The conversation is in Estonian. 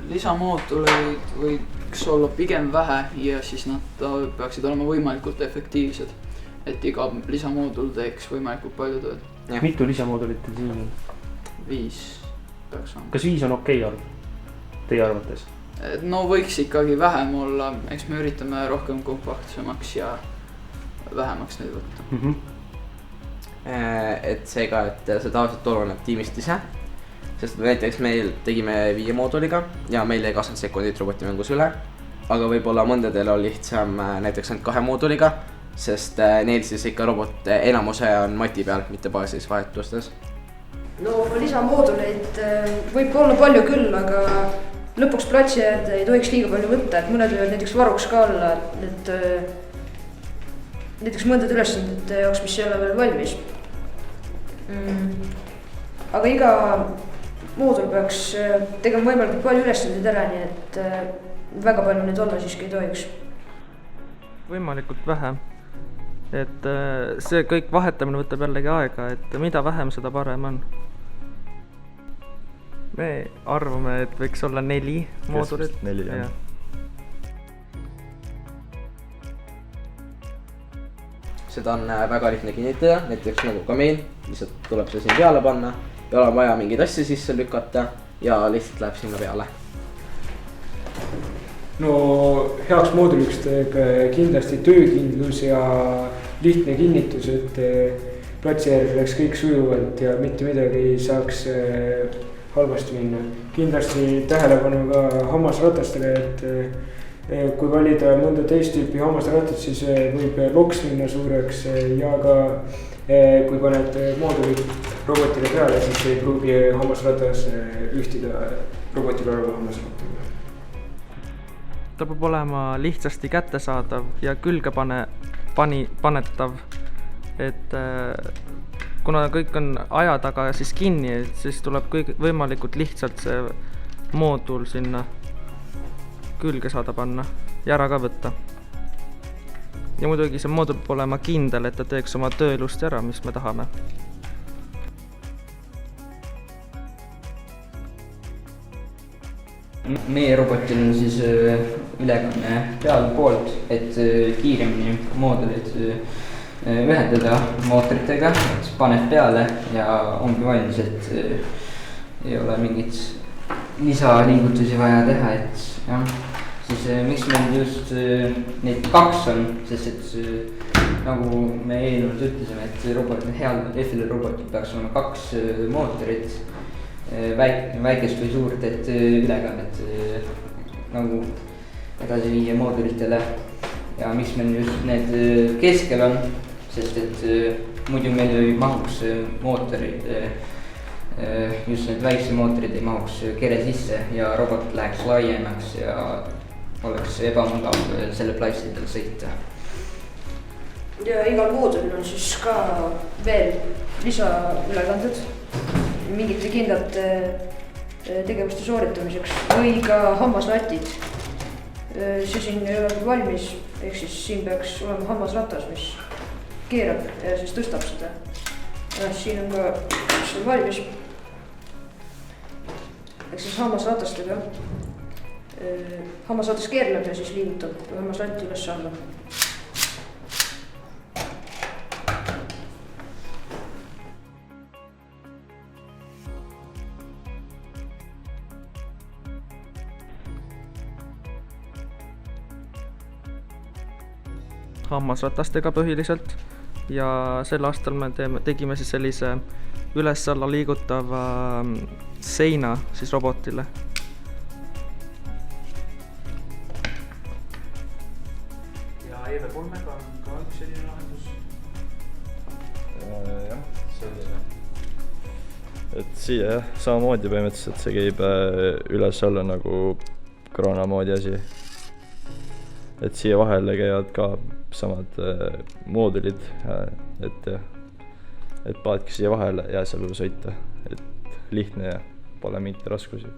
lisamooduleid võiks olla pigem vähe ja siis nad peaksid olema võimalikult efektiivsed. Et iga lisamoodul teeks võimalikult palju tööd. Mitu lisamoodulit teil siin on? 5 peaks olema. Kas 5 on okei arv, teie arvates? No võiks ikkagi vähem olla, eks me üritame rohkem kompaktsemaks ja vähemaks neid võtta. Et seega, et see tavaliselt oleneb tiimist ise. Sest näiteks meil tegime 5 mooduliga ja meil jäi 20 sekundit robotimängus üle. Aga võib-olla mõndadel on lihtsam näiteks ainult 2 mooduliga, sest neil siis ikka robot enamuse on mati peal, mitte baasis vahetustes. No lisamooduleid võib olla palju küll, aga lõpuks platsi äärde ei tohiks liiga palju võtta, et mõned võivad näiteks varuks ka olla, et näiteks mõndade ülesandete jaoks, mis ei ole veel valmis. Aga iga moodul peaks tegema võimalikult palju ülesandeid ära, nii et väga palju neid olla siiski ei tohiks. Võimalikult vähe. Et see kõik vahetamine võtab jällegi aega, et mida vähem, seda parem on. Me arvame, et võiks olla 4 moodulit. 4, jah. Seda on väga lihtne kinnitada, näiteks nagu ka meil, lihtsalt tuleb see siin peale panna. Ei ole vaja mingeid asja sisse lükata ja lihtsalt läheb sinna peale. No heaks mooduliks teeb kindlasti töökindlus ja lihtne kinnitus, et platsi järgi läks kõik sujuvalt ja mitte midagi ei saaks halvasti minna. Kindlasti tähelepanu ka hammasratastele, et kui valida mõnda teist tüüpi hammasratast, siis võib loks minna suureks ja ka kui paned moodulid robotile peale, siis ei pruugi hammasratas ühtida robotile oleva hammasrattaga. Ta peab olema lihtsasti kättesaadav ja külge panetav, et kuna kõik on aja taga siis kinni, siis tuleb kõik võimalikult lihtsalt see moodul sinna külge saada panna ja ära ka võtta. Ja muidugi see moodul peab olema kindel, et ta teeks oma töö ilusti ära, mis me tahame. Meie robotil on siis ülekanne pealpoolt, et kiiremini moodulit ühendada mootoritega, et paned peale ja ongi valmis, et ei ole mingit lisaliigutusi vaja teha, et jah. Siis miks meil just neid 2 on, sest et nagu me eelnevalt ütlesime, et heal F-ile robotil peaks olema 2 mootorit, väikest või suurt, et ülekannet nagu edasi viia moodulitele. Ja miks meil just need keskel on, sest et muidu meil ei mahuks mootorid, just need väikse mootorid ei mahuks kere sisse ja robot läheks laiemaks ja oleks ebamugav selle platsidel sõita. Ja igal moodulil on siis ka veel lisaülekanded mingite kindlate tegevuste sooritamiseks või ka hammasratid. See siin ei ole valmis, ehk siis siin peaks olema hammasratas, mis keerab ja siis tõstab seda. Ja siin on ka, mis on valmis. Ehk siis hammasratastega. Hammasratas keerleb ja siis liigutab hammasratti üles alla. Hammasratastega põhiliselt ja sel aastal me tegime siis sellise üles-alla liigutava seina siis robotile. Ja EV3-ga on ka üks selline lahendus? Jah, selline. Et siia jah, samamoodi põhimõtteliselt see käib üles-alla nagu kroona moodi asi. Et siia vahele käivad ka samad moodulid, et paadki siia vahele ja seal sõita, et lihtne ja pole mingit raskusi.